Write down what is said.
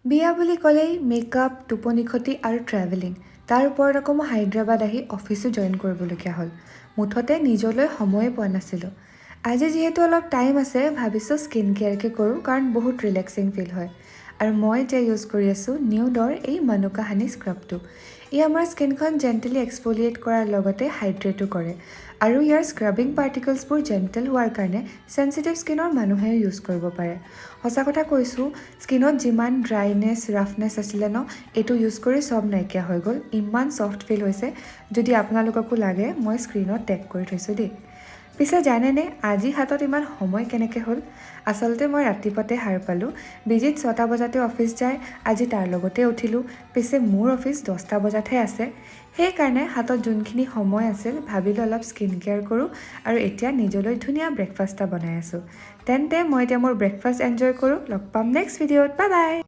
বিয়া বুলি ক'লেই মেকআপ, টোপনি ক্ষতি আৰু ট্ৰেভেলিং। তাৰ ওপৰত আকৌ মই হায়দৰাবাদ আহি অফিচো জইন কৰিবলগীয়া হ'ল। মুঠতে নিজলৈ সময়ে পোৱা নাছিলোঁ। আজি যিহেতু অলপ টাইম আছে, ভাবিছোঁ স্কিন কেয়াৰকে কৰোঁ কাৰণ বহুত ৰিলেক্সিং ফিল হয়। আৰু মই এতিয়া ইউজ কৰি আছোঁ নিউডৰ এই মানুকা হানি স্ক্ৰাবটো। ই আমাৰ স্কিনখন জেণ্টেলি এক্সফলিয়েট কৰাৰ লগতে হাইড্ৰেটো কৰে। আৰু ইয়াৰ স্ক্ৰাবিং পাৰ্টিকলছবোৰ জেণ্টেল হোৱাৰ কাৰণে চেঞ্চিটিভ স্কিনৰ মানুহেও ইউজ কৰিব পাৰে। সঁচা কথা কৈছোঁ, স্কিনত যিমান ড্ৰাইনেছ, ৰাফনেছ আছিলে ন, এইটো ইউজ কৰি চব নাইকিয়া হৈ গ'ল। ইমান ছফ্ট ফিল হৈছে। যদি আপোনালোককো লাগে, মই স্ক্ৰীনত টেগ কৰি থৈছোঁ দেই। পিছে জানেনে আজি হাতত ইমান সময় কেনেকৈ হ'ল? আচলতে মই ৰাতিপুৱাতে সাৰ পালোঁ। বিজিত 6টা বজাতে অফিচ যায়, আজি তাৰ লগতে উঠিলোঁ। পিছে মোৰ অফিচ 10টা বজাতহে আছে। সেইকাৰণে হাতত যোনখিনি সময় আছিল, ভাবিলোঁ অলপ স্কিন কেয়াৰ কৰোঁ আৰু এতিয়া নিজলৈ ধুনীয়া ব্ৰেকফাষ্ট এটা বনাই আছোঁ। তেন্তে মই এতিয়া মোৰ ব্ৰেকফাষ্ট এনজয় কৰোঁ। লগ পাম নেক্সট ভিডিঅ'ত। Bye bye.